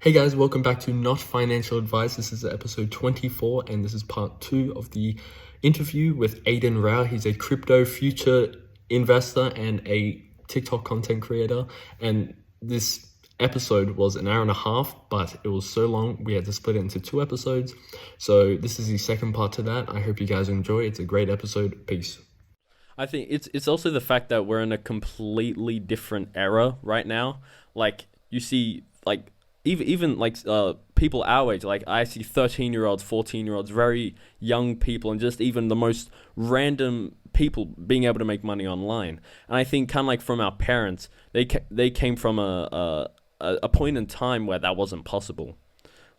Hey guys, welcome back to Not Financial Advice. This is episode 24, and this is part 2 of the interview with Aden Rao. He's a crypto future investor and a TikTok content creator. And this episode was an hour and a half, but it was so long we had to split it into 2 episodes. So this is the second part to that. I hope you guys enjoy. It's a great episode. Peace. I think it's also the fact that we're in a completely different era right now. Like you see, like even like people our age, like I see 13-year-olds, 14-year-olds, very young people, and just even the most random people being able to make money online. And I think kind of like from our parents, they came from a point in time where that wasn't possible.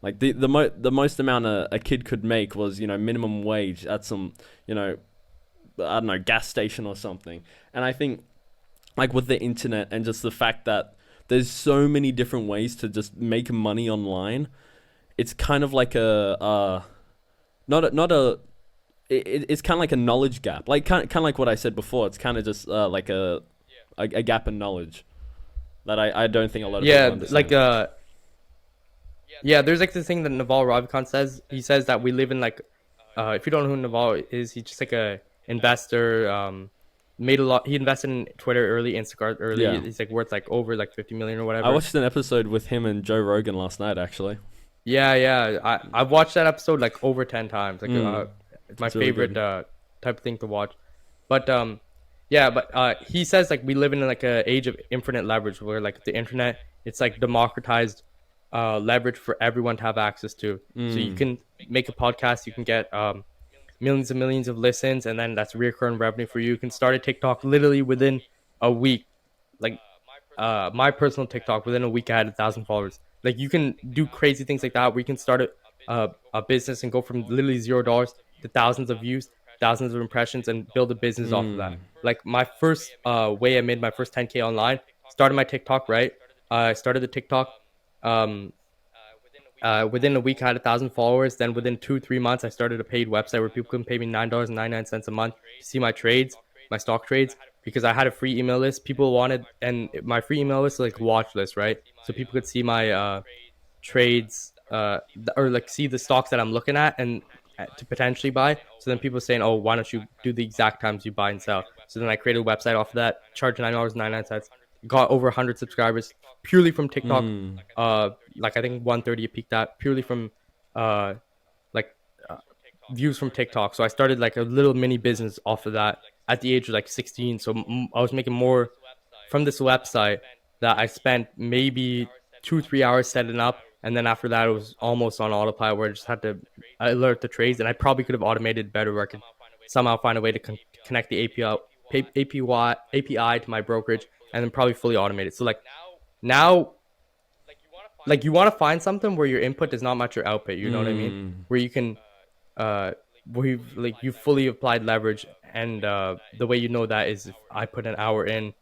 Like the most amount a kid could make was minimum wage at some I don't know, gas station or something. And I think like with the internet and just the fact that there's so many different ways to just make money online, it's kind of like it's kind of like a knowledge gap. Like kind of like what I said before. It's kind of just like a gap in knowledge that I don't think a lot of people Yeah, understand. there's like this thing that Naval Ravikant says. He says that we live in like if you don't know who Naval is, he's just like a investor. Made a lot. He invested in Twitter early, Instacart early. Yeah. He's like worth like over like 50 million or I whatever. watched an episode with him and Joe Rogan last night, actually. Yeah. I've watched that episode like over 10 times. Like it's my It's really favorite good. type of thing to watch. But he says like we live in like a age of infinite leverage where like the internet, it's like democratized leverage for everyone to have access to. So you can make a podcast, you can get millions and millions of listens, and then that's recurring revenue for you. You can start a TikTok literally within a week. Like my personal TikTok, within a week I had 1,000 followers. Like you can do crazy things like that. We can start a business and go from literally $0 to thousands of views, thousands of impressions, and build a business off of that. Like my first way I made my first 10K online, started my TikTok, right? I started the TikTok. Um, Within a week, I had 1,000 followers. Then within 2-3 months, I started a paid website where people can pay me $9.99 a month to see my trades, my stock trades, because I had a free email list. People wanted, and my free email list is like watch list, right? So people could see my trades, or like see the stocks that I'm looking at and to potentially buy. So then people saying, "Oh, why don't you do the exact times you buy and sell?" So then I created a website off of that, charged $9.99, got over 100 subscribers purely from TikTok. Like I think 130 peaked at purely from uh like uh, views from TikTok. So I started like a little mini business off of that at the age of like 16. So I was making more from this website that I spent maybe 2-3 hours setting up, and then after that it was almost on autopilot where I just had to alert the trades, and I probably could have automated better where I could somehow find a way to connect the API to my brokerage, and then probably fully automate it. So like now, like you want to find something where your input does not match your output. You know what I mean? Where you can uh where you fully applied leverage, and the way you know that is if I put an hour in,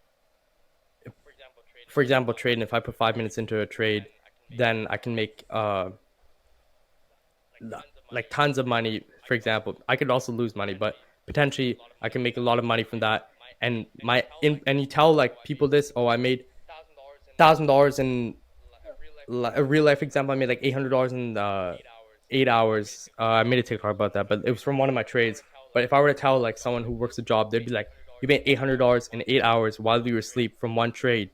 for example, trading. If I put 5 minutes into a trade, then I can make like tons of money. For example, I could also lose money, but potentially I can make a lot of money from that. And and you tell like people this, oh, I made $1,000 in a real life example. I made like $800 in 8 hours. I made a TikTok about that, but it was from one of my trades. But if I were to tell like someone who works a job, they'd be like, "You made $800 in 8 hours while you were asleep from one trade."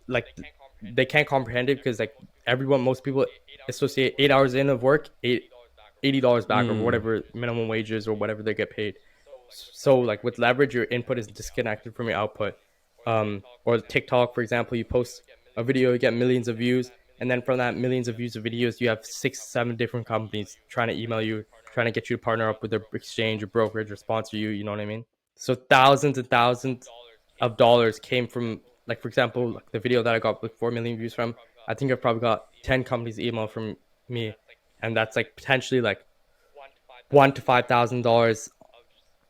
Like they can't comprehend it because like most people associate 8 hours in of work, $80 back or whatever minimum wages or whatever they get paid. So like with leverage, your input is disconnected from your output. Or TikTok, for example, you post a video, you get millions of views, and then from that millions of views of videos, you have 6, 7 different companies trying to email you, trying to get you to partner up with their exchange or brokerage or sponsor you. You know what I mean? So thousands and thousands of dollars came from, like, for example, like the video that I got like 4 million views from. I think I've probably got 10 companies email from me, and that's like potentially like $1,000 to $5,000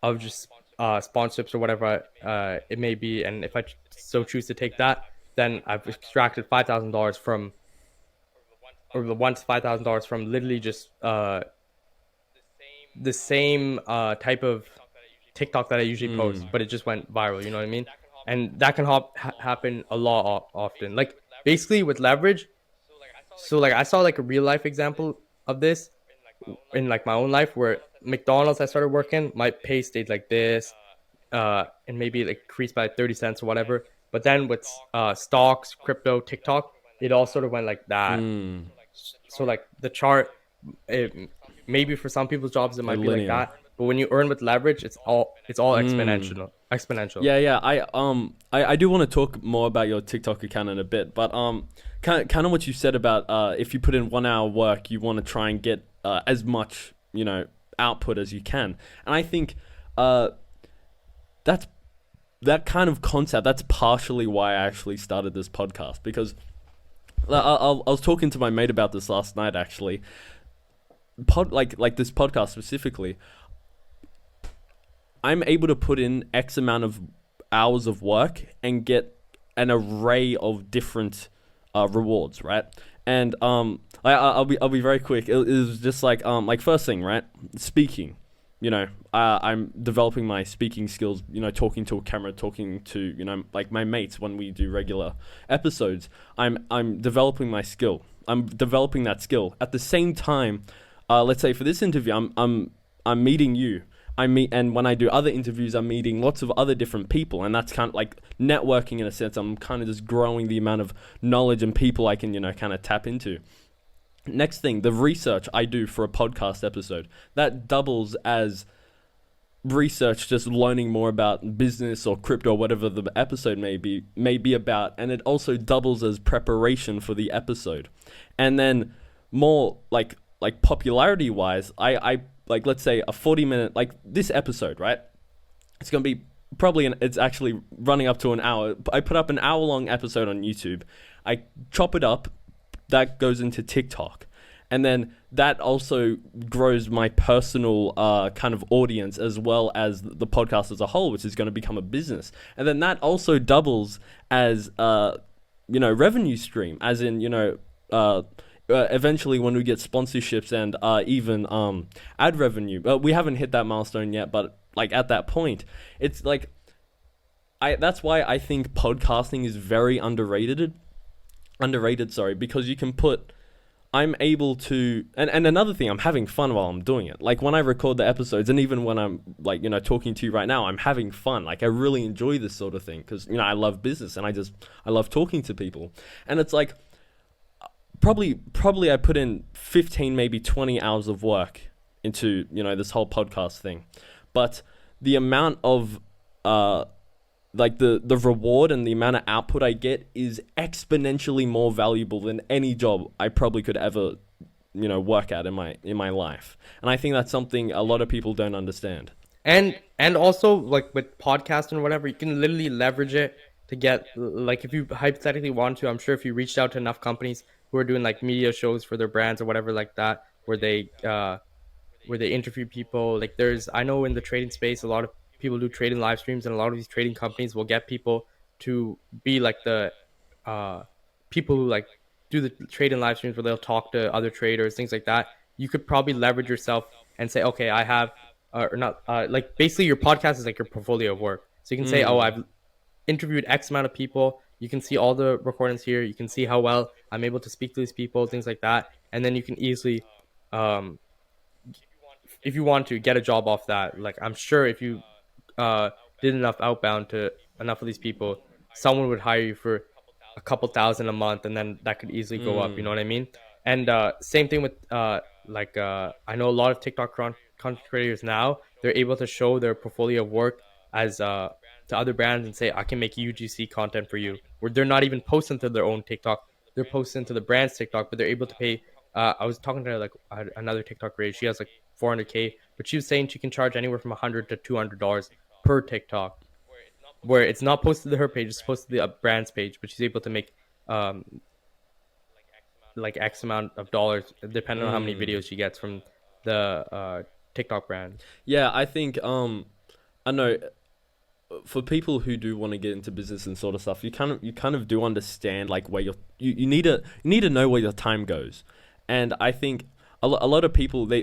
of just sponsorships or whatever it may be. And if I so choose to take that, then I've extracted $5,000 from, or the $1,000 to $5,000 from literally just the same type of TikTok that I usually post, but it just went viral. You know what I mean? And that can happen a lot often. Like basically with leverage, So like I saw like a real life example of this in like my own life where McDonald's I started working, my pay stayed like this, and maybe like increased by 30 cents or whatever. But then with stocks, crypto, TikTok, it all sort of went like that. Mm. So like the chart, it, maybe for some people's jobs it A might be like linear. that, but when you earn with leverage, it's all Mm. exponential. Yeah. I do want to talk more about your TikTok account in a bit, but kind of what you said about if you put in 1 hour work, you want to try and get as much output as you can, and I think that's that kind of concept. That's partially why I actually started this podcast because I was talking to my mate about this last night actually. Like this podcast specifically, I'm able to put in X amount of hours of work and get an array of different rewards, right? And I'll be very quick. It was just like first thing, right? Speaking. I'm developing my speaking skills. Talking to a camera, talking to like my mates when we do regular episodes. I'm developing my skill. I'm developing that skill at the same time. Let's say for this interview, I'm meeting you. And when I do other interviews, I'm meeting lots of other different people, and that's kind of like networking in a sense. I'm kind of just growing the amount of knowledge and people I can, kind of tap into. Next thing, the research I do for a podcast episode, that doubles as research, just learning more about business or crypto or whatever the episode may be about, and it also doubles as preparation for the episode. And then more like popularity wise, I like, let's say a 40-minute, like this episode, right? It's going to be it's actually running up to an hour. I put up an hour-long episode on YouTube. I chop it up. That goes into TikTok. And then that also grows my personal kind of audience as well as the podcast as a whole, which is going to become a business. And then that also doubles as, revenue stream, as in, eventually when we get sponsorships and even ad revenue. We haven't hit that milestone yet, but like at that point, it's like that's why I think podcasting is very underrated, sorry, because you can put I'm able to and another thing, I'm having fun while I'm doing it. Like when I record the episodes and even when I'm like, talking to you right now, I'm having fun. Like I really enjoy this sort of thing because, I love business and I love talking to people. And it's like probably I put in 15, maybe 20 hours of work into, this whole podcast thing. But the amount of like the reward and the amount of output I get is exponentially more valuable than any job I probably could ever, work at in my life. And I think that's something a lot of people don't understand. And also like with podcast and whatever, you can literally leverage it to get, like, if you hypothetically want to, I'm sure if you reached out to enough companies who are doing like media shows for their brands or whatever like that, where they interview people, like I know in the trading space a lot of people do trading live streams, and a lot of these trading companies will get people to be like the people who like do the trading live streams where they'll talk to other traders, things like that. You could probably leverage yourself and say, okay, I have or not like basically your podcast is like your portfolio of work. So you can say, oh, I've interviewed X amount of people. You can see all the recordings here. You can see how well I'm able to speak to these people, things like that. And then you can easily, if you want to, get a job off that. Like I'm sure if you did enough outbound to enough of these people, someone would hire you for a couple thousand a month, and then that could easily go up. You know what I mean? And same thing with I know a lot of TikTok content creators now. They're able to show their portfolio of work as to other brands and say, I can make UGC content for you. Where they're not even posting to their own TikTok, they're posting to the brand's TikTok, but they're able to pay. I was talking to like another TikTok creator. She has like 400K, but she was saying she can charge anywhere from $100 to $200 per TikTok, where it's not posted to her page, it's posted to the brand's page, but she's able to make like X amount of dollars depending on how many videos she gets from the TikTok brand. Yeah, I think I know for people who do want to get into business and sort of stuff, you kind of do understand like where you need to know where your time goes. And I think a lot of people they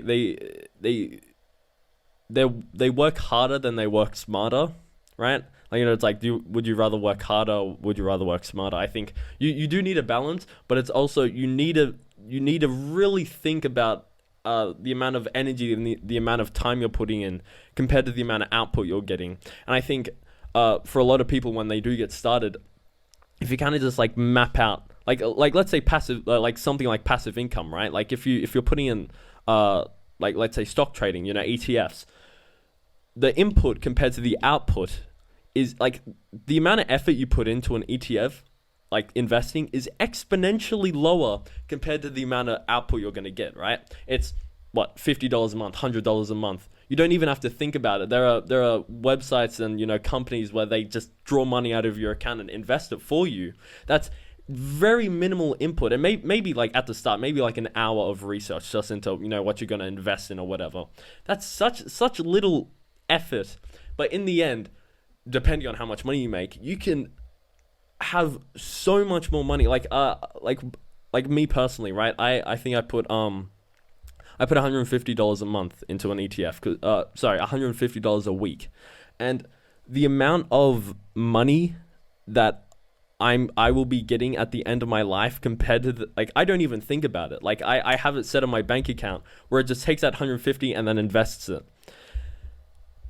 work harder than they work smarter, right? Like, it's like, would you rather work harder or would you rather work smarter? I think you do need a balance, but it's also you need to you need to really think about the amount of energy and the amount of time you're putting in compared to the amount of output you're getting. And I think for a lot of people, when they do get started, if you kind of just like map out, like let's say passive, like something like passive income, right? Like if you're putting in like let's say stock trading, ETFs, the input compared to the output is like the amount of effort you put into an ETF, like investing, is exponentially lower compared to the amount of output you're going to get, right? It's what, $50 a month, $100 a month. You don't even have to think about it. There are websites and companies where they just draw money out of your account and invest it for you. That's very minimal input, and maybe like at the start, maybe like an hour of research just into what you're going to invest in or whatever. That's such little effort, but in the end, depending on how much money you make, you can have so much more money. Like me personally, right? I think I put $150 a month into an ETF. Sorry, $150 a week, and the amount of money that I will be getting at the end of my life compared to I don't even think about it. Like I have it set on my bank account where it just takes that 150 and then invests it.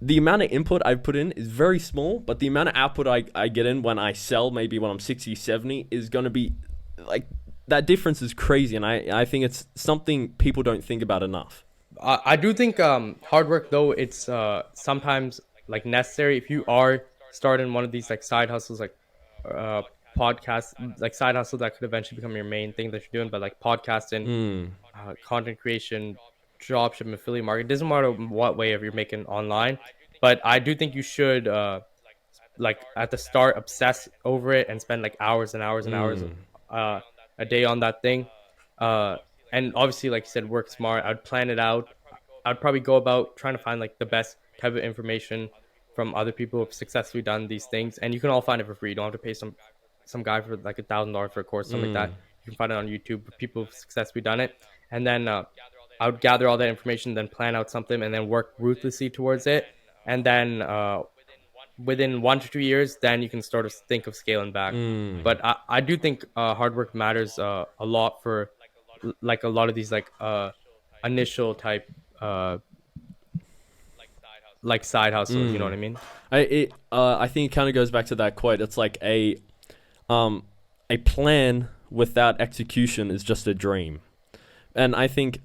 The amount of input I've put in is very small, but the amount of output I get in when I sell, maybe when I'm 60, 70, is going to be like, that difference is crazy. And I think it's something people don't think about enough. I do think hard work, though, it's sometimes like necessary if you are starting one of these like side hustles, like podcasts, like side hustle that could eventually become your main thing that you're doing. But like podcasting, content creation, dropshipping, affiliate marketing, doesn't matter what way of you're making online. But I do think you should like at the start obsess over it and spend like hours and hours and hours a day on that thing. And obviously, like you said, work smart. I'd plan it out. I'd probably go about trying to find like the best type of information from other people who have successfully done these things, and you can all find it for free. You don't have to pay some guy for like $1,000 for a course, something like that. You can find it on YouTube. People who've successfully done it, and then I would gather all that information, then plan out something, and then work ruthlessly towards it. And then within 1 to 2 years, then you can sort of think of scaling back. But I do think hard work matters a lot for like a lot of these like initial type like side hustles. You know what I mean? I think it kind of goes back to that quote. It's like a plan without execution is just a dream, and I think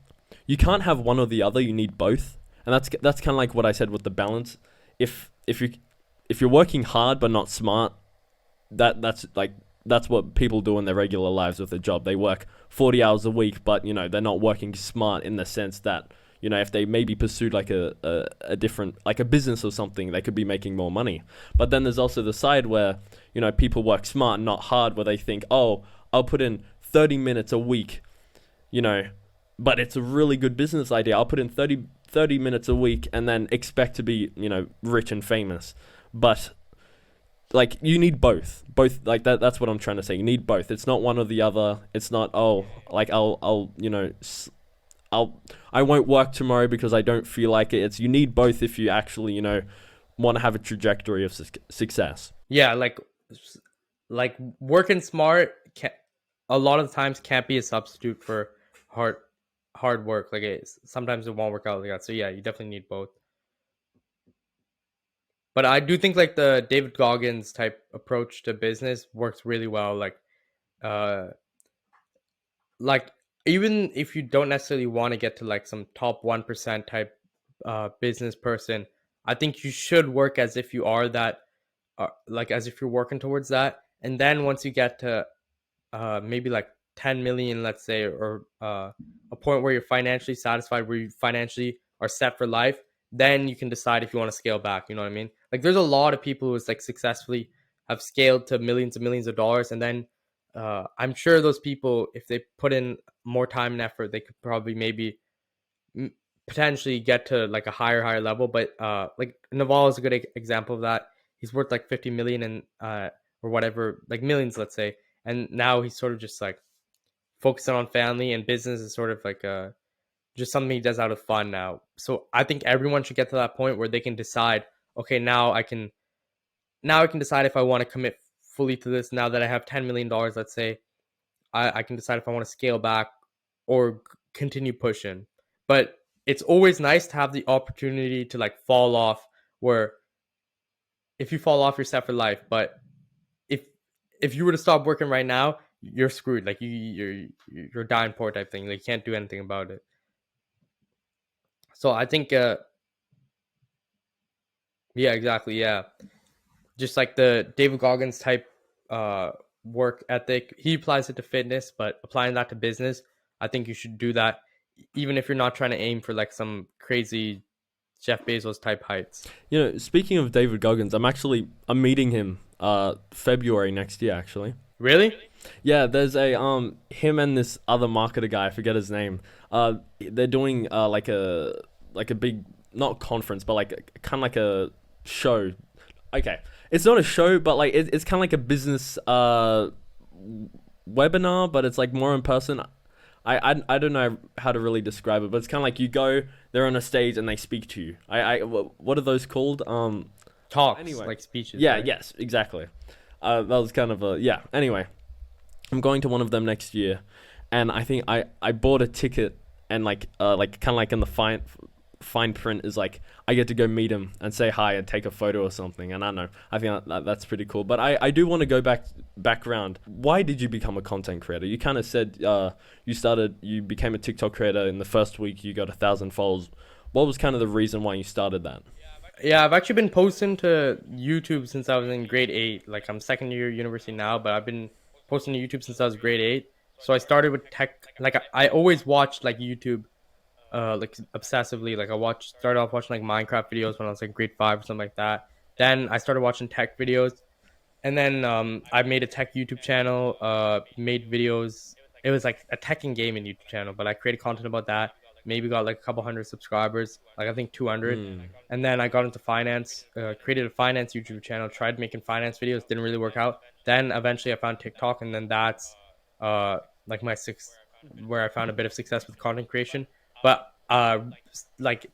you can't have one or the other. You need both, and that's kind of like what I said with the balance. If you're working hard but not smart, that's what people do in their regular lives with a job. They work 40 hours a week, but they're not working smart in the sense that if they maybe pursued like a different, like a business or something, they could be making more money. But then there's also the side where people work smart and not hard, where they think, oh, I'll put in 30 minutes a week, but it's a really good business idea. I'll put in 30 minutes a week and then expect to be rich and famous. But like, you need both like that's what I'm trying to say. You need both. It's not one or the other. It's not, oh, like I won't work tomorrow because I don't feel like it. It's, you need both if you actually want to have a trajectory of success. Yeah, like working smart a lot of the times can't be a substitute for hard work. Like sometimes it won't work out like that. So yeah, you definitely need both. But I do think like the David Goggins type approach to business works really well. Like even if you don't necessarily want to get to like some top 1% type business person, I think you should work as if you are that, like as if you're working towards that. And then once you get to maybe like 10 million, let's say, or a point where you're financially satisfied, where you financially are set for life, then you can decide if you want to scale back. You know what I mean? Like there's a lot of people who's like successfully have scaled to millions and millions of dollars, and then I'm sure those people, if they put in more time and effort, they could probably maybe potentially get to like a higher level. But like Naval is a good example of that. He's worth like 50 million and or whatever, like millions, let's say, and now he's sort of just like focusing on family, and business is sort of like just something he does out of fun now. So I think everyone should get to that point where they can decide, okay, now I can decide if I want to commit fully to this. Now that I have $10 million, let's say, I can decide if I want to scale back or continue pushing. But it's always nice to have the opportunity to like fall off, where if you fall off, you're set for life. But if if you were to stop working right now, you're screwed. Like you're dying poor type thing. Like you can't do anything about it. So I think yeah, exactly, yeah. Just like the David Goggins type uh work ethic, he applies it to fitness, but applying that to business, I think you should do that even if you're not trying to aim for like some crazy Jeff Bezos type heights. Speaking of David Goggins, I'm meeting him February next year actually. Really? Yeah, there's a him and this other marketer guy, I forget his name. They're doing like a big, not conference, but like kind of like a show. Okay, it's not a show, but like it's kind of like a business webinar, but it's like more in person. I don't know how to really describe it, but it's kind of like you go, they're on a stage and they speak to you. What are those called? Talks, Anyway. like speeches. Yeah, right? Yes, exactly. That was kind of yeah. Anyway, I'm going to one of them next year, and I think I bought a ticket, and like kind of like in the fine print is like I get to go meet him and say hi and take a photo or something. And I don't know, I think that's pretty cool. But I do want to go background. Why did you become a content creator? You kind of said you became a TikTok creator in the first week. You got 1,000 followers. What was kind of the reason why you started that? Yeah, I've actually been posting to YouTube since I was in grade 8. Like I'm second year university now, but I've been posting to YouTube since I was grade 8. So I started with tech. Like I always watched like YouTube, like obsessively. Like started off watching like Minecraft videos when I was like grade 5 or something like that. Then I started watching tech videos, and then I made a tech YouTube channel. Made videos. It was like a tech and gaming YouTube channel, but I created content about that. Maybe got like a couple hundred subscribers, like I think 200. And then I got into finance. Created a finance YouTube channel. Tried making finance videos, didn't really work out. Then eventually I found TikTok, and then that's uh like my sixth, where I found a bit of success with content creation. But like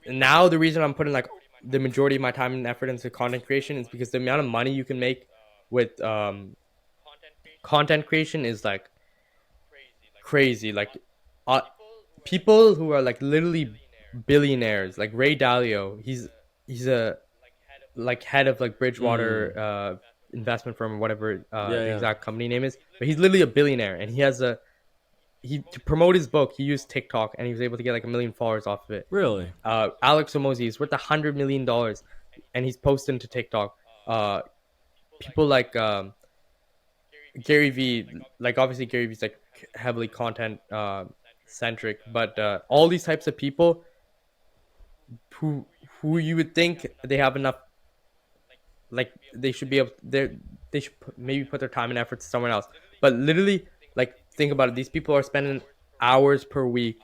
now the reason I'm putting like the majority of my time and effort into content creation is because the amount of money you can make with content creation is like crazy. Like uh, people who are like literally billionaires, like Ray Dalio, he's a like head of like Bridgewater investment firm or whatever the Yeah. exact company name is, but he's literally a billionaire, and he to promote his book he used TikTok, and he was able to get like 1 million followers off of it. Really? Alex Hormozi is worth $100 million, and he's posting to TikTok. People like Gary V, like obviously Gary V's like heavily content centric, but all these types of people who you would think they have enough, like they should be able, they should maybe put their time and effort to somewhere else. But literally, like think about it, these people are spending hours per week,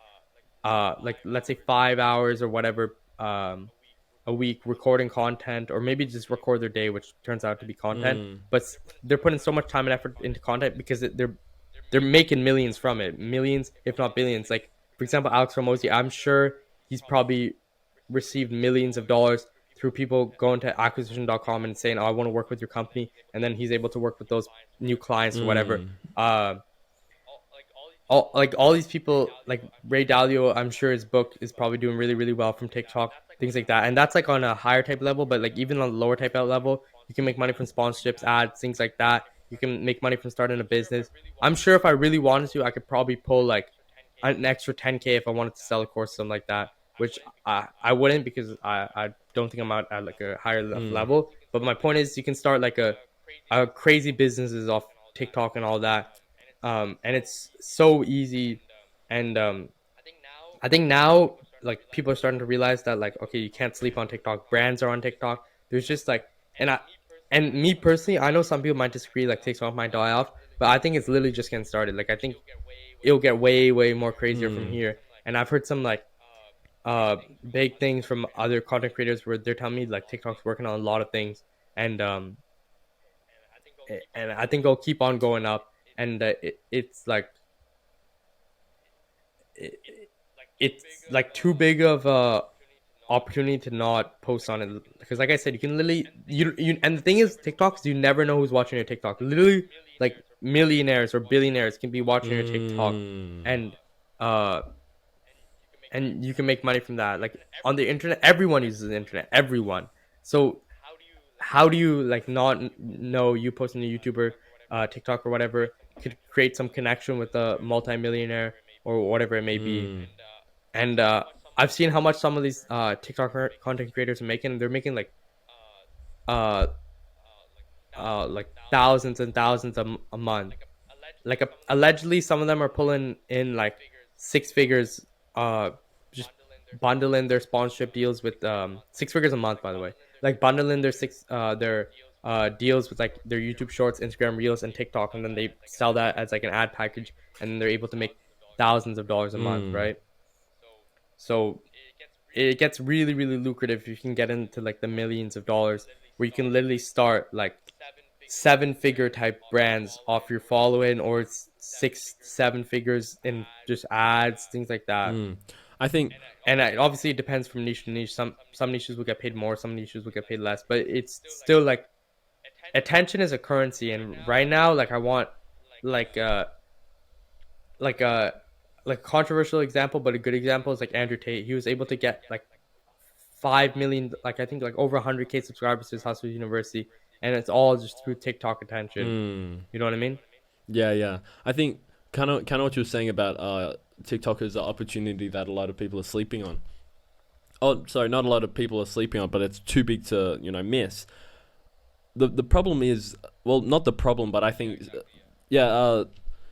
like let's say 5 hours or whatever, a week recording content, or maybe just record their day, which turns out to be content. But they're putting so much time and effort into content because they're making millions from it, millions if not billions. Like for example, Alex Hormozi, I'm sure he's probably received millions of dollars through people going to acquisition.com and saying, oh, I want to work with your company, and then he's able to work with those new clients or whatever. All these people, like Ray Dalio, I'm sure his book is probably doing really, really well from TikTok, things like that. And that's like on a higher type level, but like even on the lower type level, you can make money from sponsorships, ads, things like that. You can make money from starting a business. I'm sure if I really wanted to, I could probably pull like an extra 10K if I wanted to sell a course, something like that, which I wouldn't, because I don't think I'm at like a higher level. But my point is, you can start like a crazy businesses off TikTok and all that. And it's so easy. And I think now like people are starting to realize that, like, okay, you can't sleep on TikTok. Brands are on TikTok. There's just like, and me personally, I know some people might disagree, like TikTok might die off, but I think it's literally just getting started. Like I think it'll get way, way more crazier from here. And I've heard some like big things from other content creators where they're telling me like TikTok's working on a lot of things, and I think it'll keep on going up. And it's like it's like too big of a opportunity to not post on it, because like I said, you can literally you and the thing is, TikToks, you never know who's watching your TikTok. Literally, like millionaires or billionaires can be watching your TikTok, Mm. and uh and you can make money from that. Like on the internet, everyone uses the internet, everyone. So how do you like not know you posting a YouTuber, TikTok or whatever could create some connection with a multimillionaire or whatever it may be. Mm. And I've seen how much some of these TikTok content creators are making. They're making uh like thousands and thousands a month. Like allegedly, some of them are pulling in like six figures. Just bundle in their sponsorship deals with 6 figures a month. By the way, like bundle in their deals with like their YouTube Shorts, Instagram Reels, and TikTok, and then they sell that as like an ad package, and then they're able to make thousands of dollars a month, Mm. right? So it gets really really lucrative if you can get into like the millions of dollars, where you can literally start like 7 figure type brands off your following, or it's 6 7 figures in just ads, things like that. Mm. I think. And obviously it depends from niche to niche. Some niches will get paid more, some niches will get paid less, but it's still like attention is a currency. And right now, like I want like like a like a controversial example, but a good example is like Andrew Tate. He was able to get like 5 million, like I think like over 100K subscribers to his Hustle University, and it's all just through TikTok attention. Mm. You know what I mean? Yeah, yeah. I think kind of what you were saying about TikTok is the opportunity that a lot of people are sleeping on. Oh, sorry, not a lot of people are sleeping on, but it's too big to miss. The problem is, well, not the problem, but I think yeah,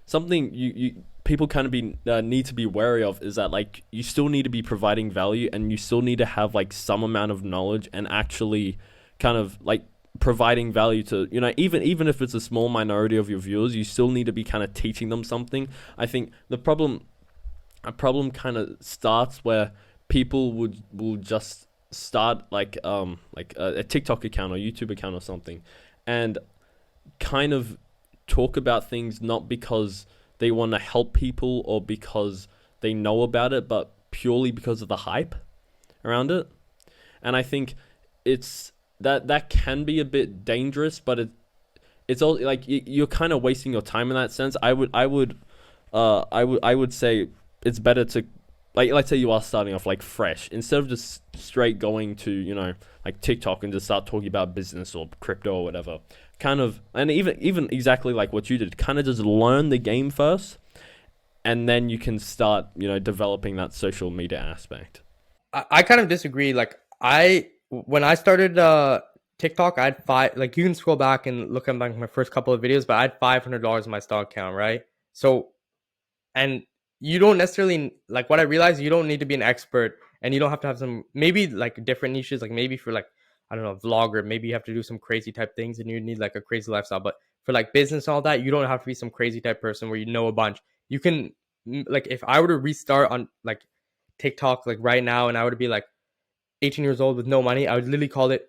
something you people kind of be need to be wary of is that like you still need to be providing value, and you still need to have like some amount of knowledge and actually kind of like providing value to even if it's a small minority of your viewers, you still need to be kind of teaching them something. I think a problem kind of starts where people will just start like a TikTok account or YouTube account or something, and kind of talk about things not because they want to help people or because they know about it, but purely because of the hype around it. And I think it's that can be a bit dangerous, but it's all like you're kind of wasting your time in that sense. I would say it's better to, like, let's say you are starting off like fresh, instead of just straight going to like TikTok and just start talking about business or crypto or whatever. Kind of, and even exactly like what you did, kind of just learn the game first, and then you can start developing that social media aspect. I kind of disagree. Like when I started TikTok, I had five. Like you can scroll back and look at like my first couple of videos, but I had $500 in my stock account, right? So, and you don't necessarily, like, what I realized, you don't need to be an expert, and you don't have to have some, maybe like different niches. Like maybe for like, I don't know, vlogger, maybe you have to do some crazy type things and you need like a crazy lifestyle. But for like business and all that, you don't have to be some crazy type person where you know a bunch. You can, like, if I were to restart on like TikTok like right now, and I would be like 18 years old with no money, I would literally call it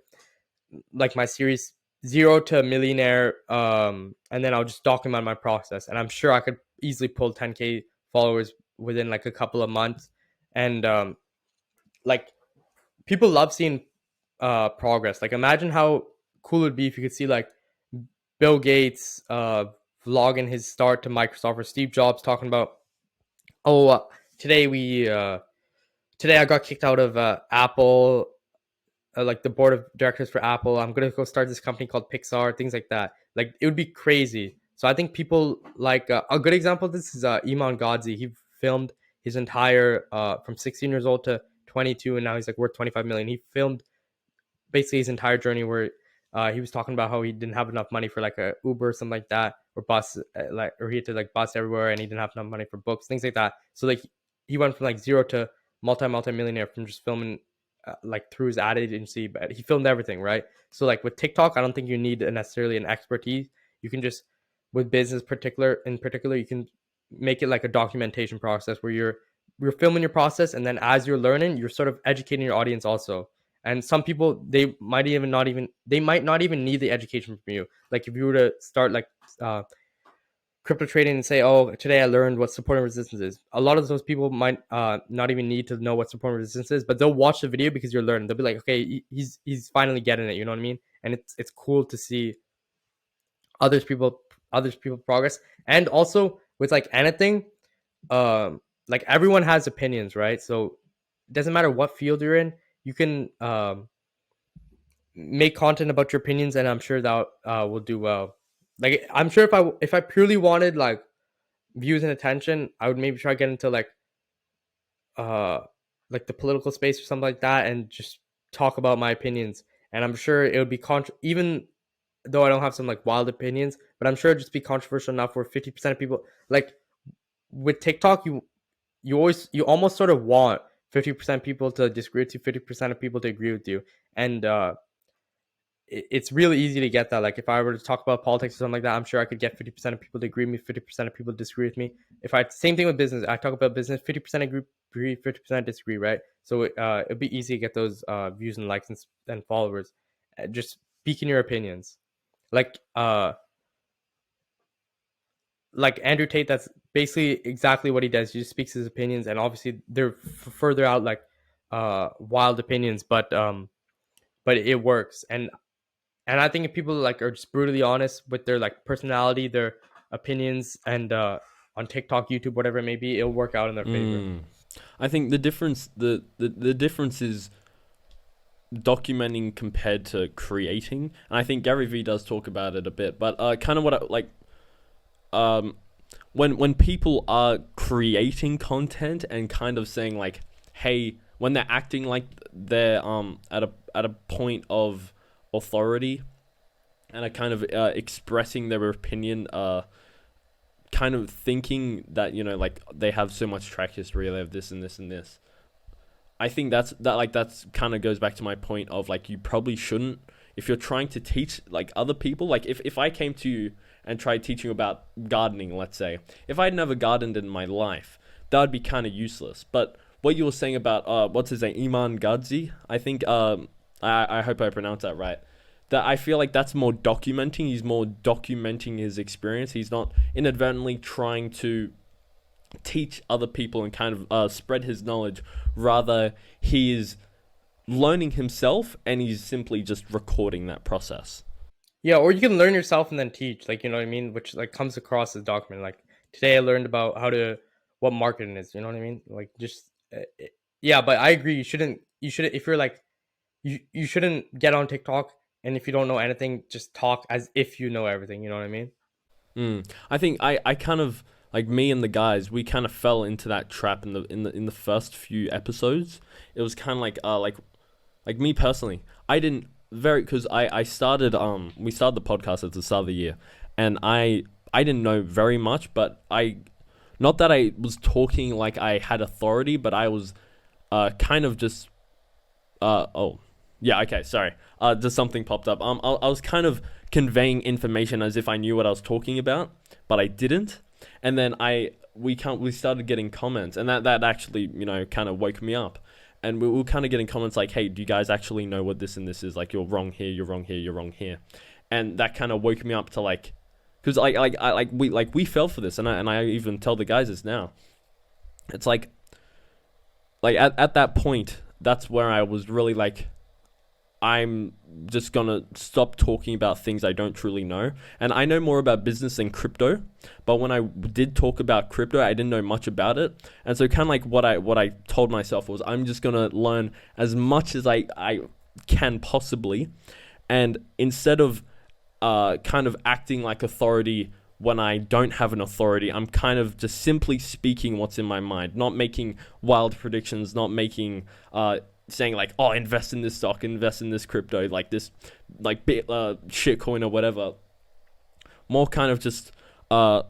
like my series Zero to Millionaire, and then I'll just document my process, and I'm sure I could easily pull 10K followers within like a couple of months. And like people love seeing progress. Like imagine how cool it would be if you could see like Bill Gates vlogging his start to Microsoft, or Steve Jobs talking about, oh, today we today I got kicked out of Apple, like the board of directors for Apple. I'm gonna go start this company called Pixar, things like that. Like it would be crazy. So I think people like a good example of this is Iman Godzi. He filmed his entire from 16 years old to 22, and now he's like worth 25 million. He filmed basically his entire journey, where he was talking about how he didn't have enough money for like a Uber or something like that, or bus, or he had to like bus everywhere, and he didn't have enough money for books, things like that. So like he went from like zero to multi millionaire from just filming like through his ad agency, but he filmed everything, right? So like with TikTok, I don't think you need necessarily an expertise. You can just, with business in particular, you can make it like a documentation process where you're filming your process, and then as you're learning, you're sort of educating your audience also. And some people, they might not even need the education from you. Like if you were to start like crypto trading and say, oh, today I learned what support and resistance is, a lot of those people might not even need to know what support and resistance is, but they'll watch the video because you're learning. They'll be like, okay, he's finally getting it, you know what I mean? And it's cool to see other people's progress. And also with like anything, like everyone has opinions, right? So it doesn't matter what field you're in, you can make content about your opinions, and I'm sure that will do well. Like I'm sure if I purely wanted like views and attention, I would maybe try to get into uh like the political space or something like that, and just talk about my opinions. And I'm sure it would be even though I don't have some like wild opinions, but I'm sure it'd just be controversial enough where 50% of people, like with TikTok, you almost sort of want 50% people to disagree with you, 50% of people to agree with you. And it's really easy to get that. Like if I were to talk about politics or something like that, I'm sure I could get 50% of people to agree with me, 50% of people to disagree with me. If I same thing with business, I talk about business, 50% agree, 50% disagree, right? So it'd be easy to get those views and likes and followers. Just speaking your opinions. Like like Andrew Tate, that's basically exactly what he does. He just speaks his opinions, and obviously they're further out like wild opinions, but it works. And I think if people like are just brutally honest with their like personality, their opinions, and on TikTok, YouTube, whatever it may be, it'll work out in their favor. I think the difference is documenting compared to creating, and I think Gary Vee does talk about it a bit. But kind of what I like, when people are creating content and kind of saying like, hey, when they're acting like they're at a point of authority and are kind of expressing their opinion, kind of thinking that, you know, like they have so much track history, they have this and this and this. I think that's kind of goes back to my point of like, you probably shouldn't, if you're trying to teach like other people, like if I came to you and tried teaching you about gardening, let's say, if I'd never gardened in my life, that would be kind of useless. But what you were saying about what's his name, Iman Gadzi, I think I hope I pronounced that right. That I feel like that's more documenting. He's more documenting his experience. He's not inadvertently trying to teach other people and kind of spread his knowledge. Rather, he is learning himself, and he's simply just recording that process. Yeah, or you can learn yourself and then teach, like, you know what I mean, which like comes across as document. Like today, I learned about what marketing is. You know what I mean? Like just yeah, but I agree. You shouldn't if you're like you shouldn't get on TikTok, and if you don't know anything, just talk as if you know everything. You know what I mean? I think I kind of like, me and the guys, we kind of fell into that trap in the first few episodes. It was kind of like me personally, I didn't because I started we started the podcast at the start of the year, and I didn't know very much, but not that I was talking like I had authority, but I was kind of just oh yeah, okay, sorry, just something popped up. I was kind of conveying information as if I knew what I was talking about, but I didn't. And then we started getting comments, and that actually, you know, kind of woke me up. And we were kind of getting comments like, hey, do you guys actually know what this and this is? Like, you're wrong here, you're wrong here, you're wrong here. And that kind of woke me up to like, because we fell for this, and I even tell the guys this now. It's like at that point, that's where I was really like, I'm just gonna stop talking about things I don't truly know. And I know more about business than crypto, but when I did talk about crypto, I didn't know much about it. And so kind of like what I told myself was, I'm just gonna learn as much as I can possibly. And instead of kind of acting like authority when I don't have an authority, I'm kind of just simply speaing what's in my mind, not making wild predictions, not making saying like, oh, invest in this stock, invest in this crypto, like this, like shitcoin or whatever. More kind of just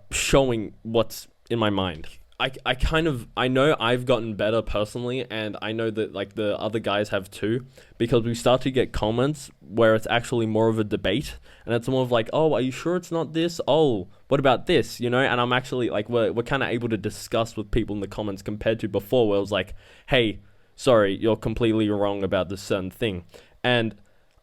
showing what's in my mind. I know I've gotten better personally, and I know that like the other guys have too, because we start to get comments where it's actually more of a debate, and it's more of like, oh, are you sure it's not this? Oh, what about this? You know, and I'm actually like, we're kind of able to discuss with people in the comments compared to before, where it was like, hey, sorry, you're completely wrong about this certain thing. And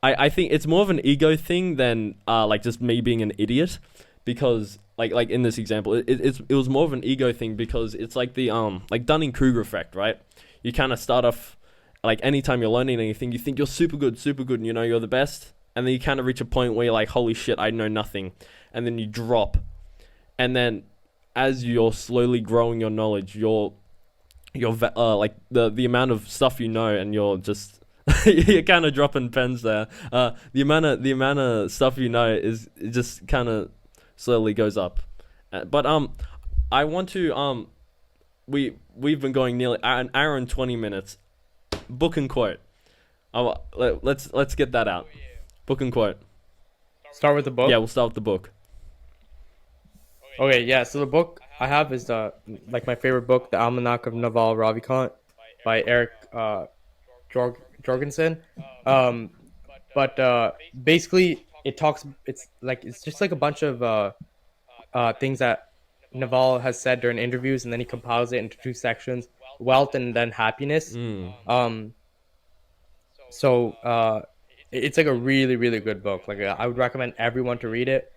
I think it's more of an ego thing than like just me being an idiot, because like in this example, it was more of an ego thing, because it's like the like Dunning-Kruger effect, right? You kind of start off like, anytime you're learning anything, you think you're super good, and you know you're the best, and then you kind of reach a point where you're like, holy shit, I know nothing. and then you drop, and then as you're slowly growing your knowledge, like the amount of stuff you know, and you're just you're kind of dropping pens there. The amount of stuff you know is it just kind of slowly goes up. But I want to we've been going nearly an hour and 20 minutes. Book and quote. Let's get that out. Book and quote. Start with the book. Yeah, we'll start with the book. Okay, yeah. So the book I have is like my favorite book, The Almanac of Naval Ravikant by Eric Jorgensen. Um, but basically, it's just like a bunch of things that Naval has said during interviews, and then he compiles it into two sections: wealth and then happiness. So it's like a really really good book. Like I would recommend everyone to read it.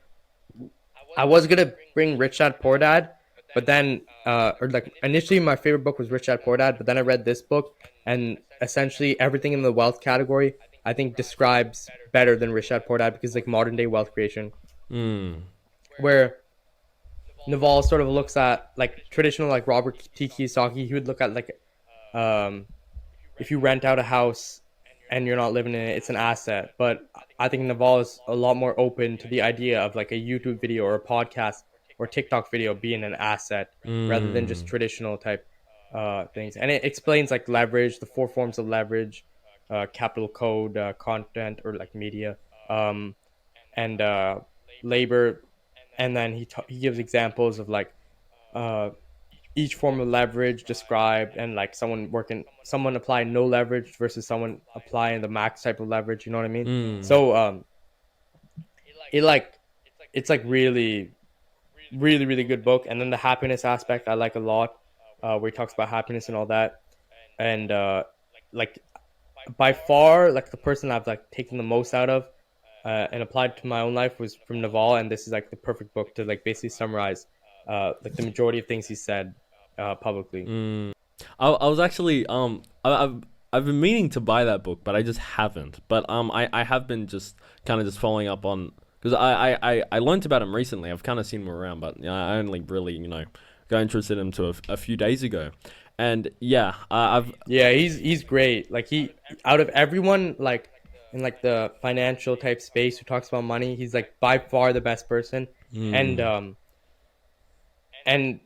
I was gonna bring Rich Dad Poor Dad, but then or like initially my favorite book was Rich Dad Poor Dad, but then I read this book, and essentially everything in the wealth category I think describes better than Rich Dad Poor Dad, because like modern day wealth creation, where Naval sort of looks at like traditional, like Robert T. Kiyosaki, he would look at like if you rent out a house and you're not living in it, it's an asset. But I think Naval is a lot more open to the idea of like a YouTube video or a podcast or TikTok video being an asset rather than just traditional type things. And it explains like leverage, the four forms of leverage, capital code, content or like media, and labor. And then he gives examples of like each form of leverage described, and like someone applying no leverage versus someone applying the max type of leverage, you know what I mean? So it's like really really really good book. And then the happiness aspect I like a lot, where he talks about happiness and all that. And like by far like the person I've like taken the most out of and applied to my own life was from Naval, and this is like the perfect book to like basically summarize like the majority of things he said publicly. I was actually I've been meaning to buy that book, but I just haven't. But I have been just kind of just following up on, because I learned about him recently. I've kind of seen him around, but I only really got interested in him a few days ago. And yeah, he's great. Like he, out of everyone like in like the financial type space who talks about money, he's like by far the best person. And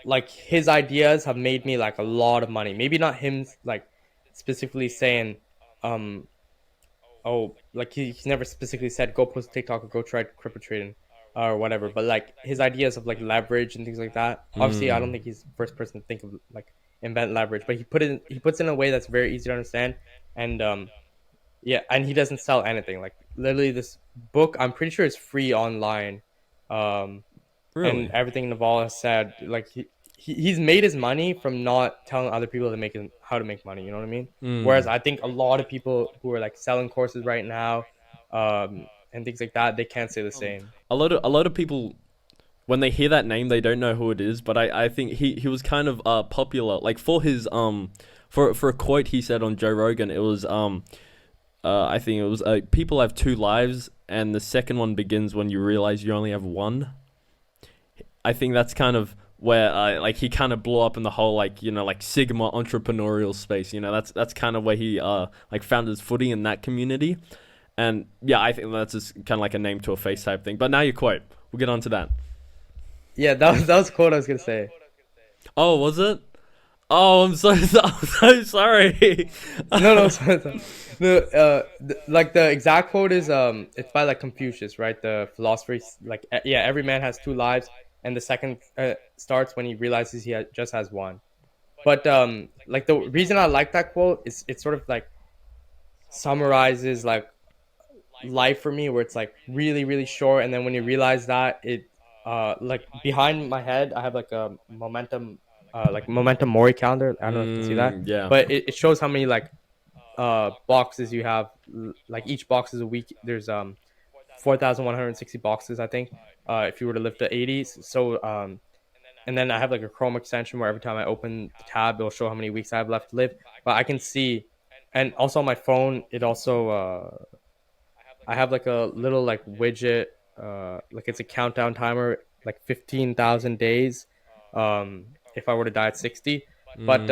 like his ideas have made me like a lot of money. Maybe not him like specifically saying oh, like he's never specifically said go post TikTok or go try crypto trading or whatever, but like his ideas of like leverage and things like that. Obviously I don't think he's the first person to think of like invent leverage, but he puts it in a way that's very easy to understand. And yeah, and he doesn't sell anything. Like literally this book I'm pretty sure is free online. really. And everything Naval has said, like he's made his money from not telling other people how to make money. You know what I mean? Whereas I think a lot of people who are like selling courses right now, and things like that, they can't say the same. A lot of people, when they hear that name, they don't know who it is. But I think he was kind of popular, like for his for a quote he said on Joe Rogan. It was I think it was people have two lives, and the second one begins when you realize you only have one. I think that's kind of where like he kind of blew up in the whole like like Sigma entrepreneurial space. That's kind of where he like found his footing in that community. And yeah, I think that's just kind of like a name to a face type thing. But now your quote, we'll get on to that. Yeah, that was a quote I was gonna say. Oh, was it? Oh, I'm so sorry. No, sorry. No, like the exact quote is it's by like Confucius, right? The philosopher, like yeah, every man has two lives, and the second starts when he realizes just has one. But like the reason I like that quote is it sort of like summarizes like life for me, where it's like really really short, and then when you realize that it like behind my head I have like a momentum Mori calendar. I don't know if you can see that. Yeah. But it shows how many like boxes you have. Like each box is a week. There's 4,160 boxes, I think, if you were to live to 80s. So and then I have like a Chrome extension where every time I open the tab it'll show how many weeks I have left to live. But I can see, and also on my phone it also I have like a little like widget like it's a countdown timer, like 15,000 days. If I were to die at 60, but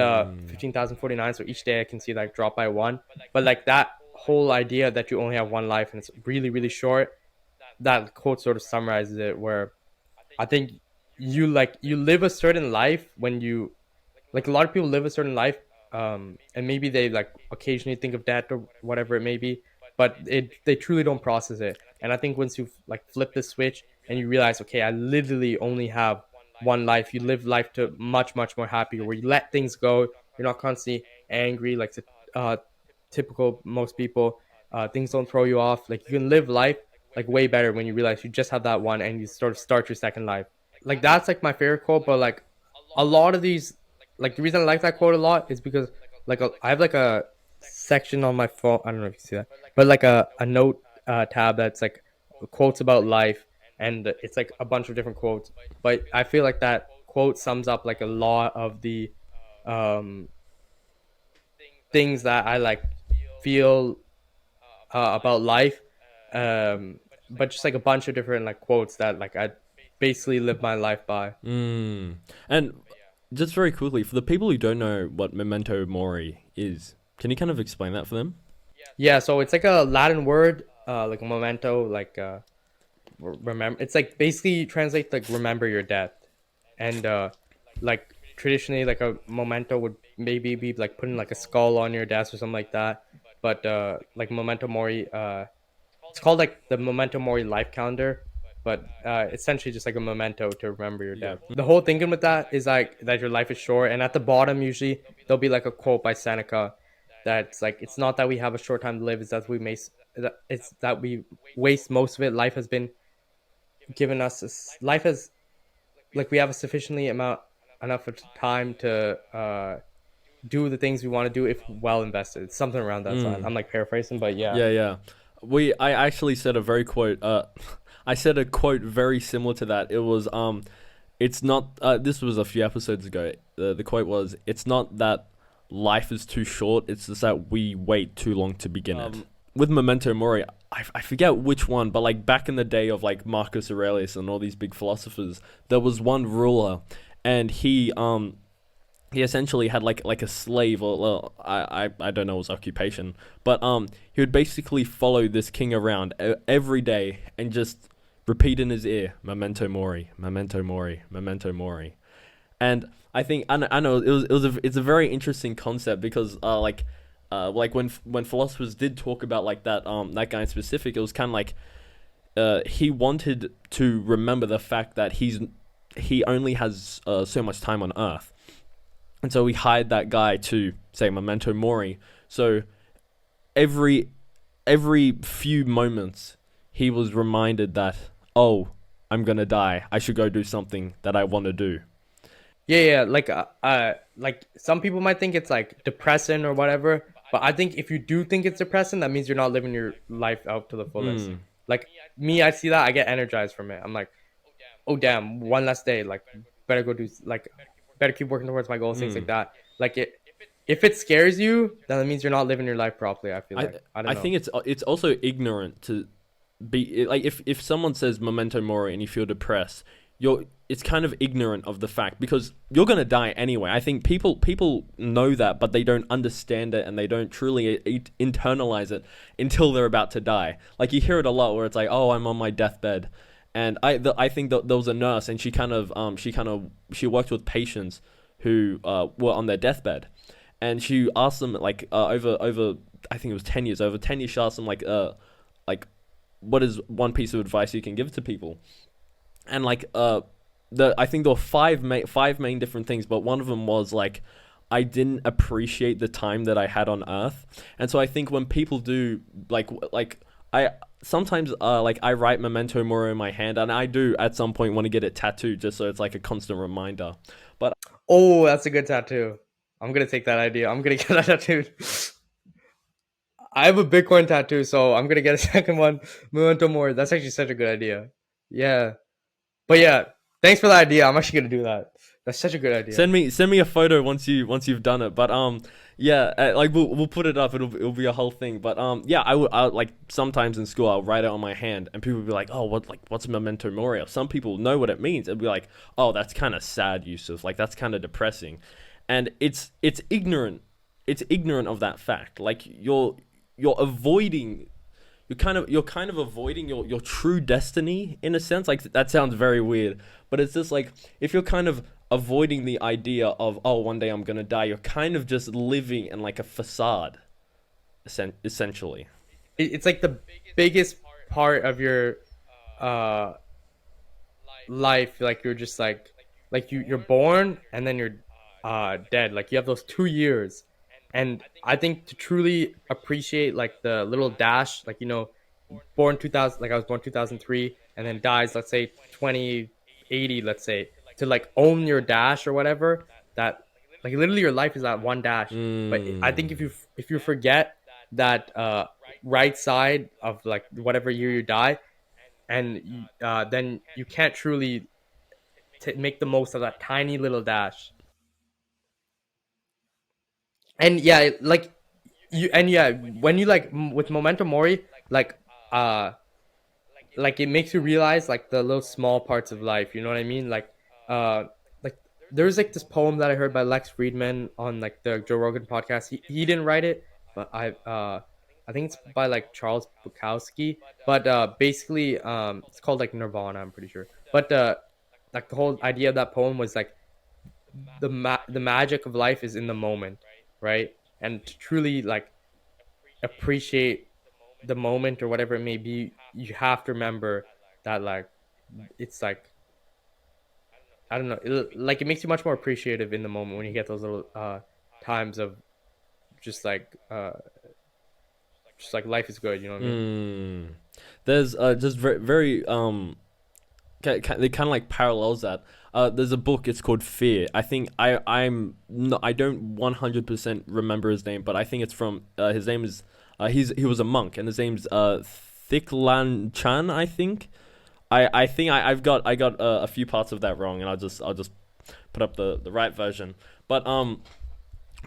15,049. So each day I can see like drop by one. But like that whole idea that you only have one life and it's really really short. That quote sort of summarizes it. Where I think you live a certain life when you like a lot of people live a certain life, and maybe they like occasionally think of death or whatever it may be, but they truly don't process it. And I think once you like flip the switch and you realize, okay, I literally only have one life, you live life to much more happier, where you let things go. You're not constantly angry like uh typical most people. Things don't throw you off. Like you can live life like way better when you realize you just have that one and you sort of start your second life. Like that's like my favorite quote. But like a lot of these, like the reason I like that quote a lot is because like I have like a section on my phone. I don't know if you see that, but like a note tab that's like quotes about life, and it's like a bunch of different quotes. But I feel like that quote sums up like a lot of the um things that I like feel about life. But just like a bunch of different like quotes that like I basically live my life by. And just very quickly, for the people who don't know what memento mori is, can you kind of explain that for them? Yeah, so it's like a Latin word, like memento, like remember. It's like basically translates like remember your death, and like traditionally, like a memento would maybe be like putting like a skull on your desk or something like that. But like memento mori, it's called like the memento mori life calendar, but essentially just like a memento to remember your Yeah. death. The whole thinking with that is like that your life is short, and at the bottom usually there'll be like a quote by Seneca that's like it's not that we have a short time to live, it's that we waste most of it. Life has been given us life has like we have a sufficiently amount enough of time to do the things we want to do if well invested. Something around that side. I'm like paraphrasing, but yeah. Yeah, yeah. I actually said a very quote. I said a quote very similar to that. It was it's not. This was a few episodes ago. The quote was, "It's not that life is too short. It's just that we wait too long to begin it." With memento mori, I forget which one, but like back in the day of like Marcus Aurelius and all these big philosophers, there was one ruler, and he essentially had like a slave, or well, I don't know his occupation, but he would basically follow this king around every day and just repeat in his ear, memento mori, memento mori, memento mori. And I know it's a very interesting concept, because like when philosophers did talk about like that guy in specific, it was kind of like he wanted to remember the fact that he only has so much time on Earth. And so we hired that guy to say memento mori. So every few moments he was reminded that, oh, I'm gonna die. I should go do something that I want to do. Yeah, like some people might think it's like depressing or whatever, but I think if you do think it's depressing, that means you're not living your life out to the fullest. Like me, I see that, I get energized from it. I'm like, oh damn, one less day. Like better go do like better keep working towards my goals, things like that. Like it, if it scares you, then that means you're not living your life properly. I feel like I don't I know. think it's also ignorant to be like, if someone says memento mori and you feel depressed, it's kind of ignorant of the fact, because you're gonna die anyway. I think people know that, but they don't understand it, and they don't truly internalize it until they're about to die. Like you hear it a lot where it's like, oh, I'm on my deathbed. And I think that there was a nurse, and she worked with patients who were on their deathbed, and she asked them like over I think it was 10 years, over 10 years, she asked them like what is one piece of advice you can give to people. And like I think there were five main different things, but one of them was like, I didn't appreciate the time that I had on Earth. And so I think when people do like I sometimes like I write memento mori in my hand, and I do at some point want to get it tattooed, just so it's like a constant reminder. But Oh, that's a good tattoo. I'm gonna take that idea. I'm gonna get that tattooed. I have a Bitcoin tattoo, so I'm gonna get a second one. Memento mori. That's actually such a good idea. Yeah, but yeah, thanks for the idea. I'm actually gonna do that. That's such a good idea. Send me a photo once you've done it. But yeah, like we'll put it up. It'll be a whole thing. But yeah, I like sometimes in school I'll write it on my hand, and people will be like, oh, what's memento mori? Some people know what it means. It'll be like, oh, that's kind of sad, Yusuf. Like that's kind of depressing, and it's ignorant. It's ignorant of that fact. Like you're avoiding. You're kind of avoiding your true destiny in a sense. Like that sounds very weird, but it's just like if you're kind of avoiding the idea of, oh, one day I'm gonna die, you're kind of just living in like a facade, essentially. It's like the biggest part of your uh life. Like you're just like you're born and then you're dead. Like you have those 2 years, and I think to truly appreciate like the little dash, like born 2000, like I was born 2003, and then dies, let's say 2080, let's say, to like own your dash or whatever. That like literally your life is that one dash. But I think Mm. if you forget that right side of like whatever year you die, and then you can't truly make the most of that tiny little dash. And yeah, like when you like with Memento Mori, like uh like it makes you realize like the little small parts of life, you know what I mean? Uh like there's like this poem that I heard by Lex Friedman on like the Joe Rogan podcast. He didn't write it, but I think it's by like Charles Bukowski. But basically it's called like Nirvana, I'm pretty sure. But like the whole idea of that poem was like the magic of life is in the moment, right? And to truly like appreciate the moment or whatever it may be, you have to remember that like it's like I don't know, like it makes you much more appreciative in the moment when you get those little times of just like just like life is good, you know what I mean? Mm. There's just very they kind of like parallels that. There's a book. It's called Fear. I think I don't 100% remember his name, but I think it's from his name is he was a monk, and his name's Thich Chan. I think. I think I got a few parts of that wrong, and I'll just put up the right version. But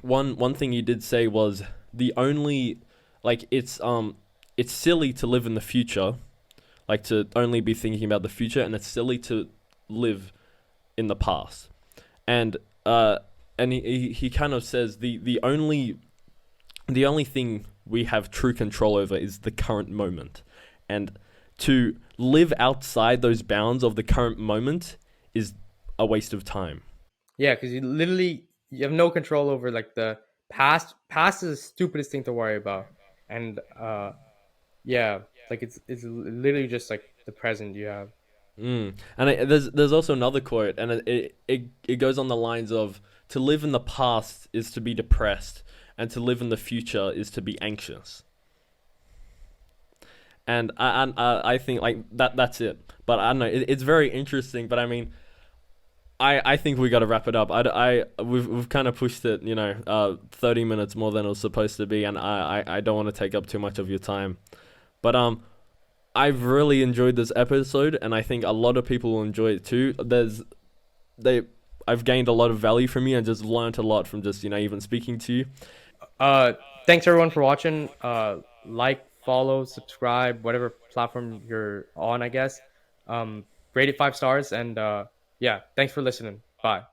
one thing you did say was the only like it's silly to live in the future, like to only be thinking about the future, and it's silly to live in the past. And uh and he kind of says the only thing we have true control over is the current moment. And to live outside those bounds of the current moment is a waste of time. Yeah, because you have no control over like the past. Past is the stupidest thing to worry about. And yeah, like it's literally just like the present you have. And there's also another quote, and it goes on the lines of, to live in the past is to be depressed, and to live in the future is to be anxious. And I think like that's it. But I don't know. It's very interesting. But I mean, I think we got to wrap it up. We've kind of pushed it, 30 minutes more than it was supposed to be, and I don't want to take up too much of your time. But I've really enjoyed this episode, and I think a lot of people will enjoy it too. I've gained a lot of value from you, and just learned a lot from just even speaking to you. Uh, Thanks everyone for watching. Like, follow, subscribe, whatever platform you're on, I guess. Rate it 5 stars, and yeah, thanks for listening. Bye.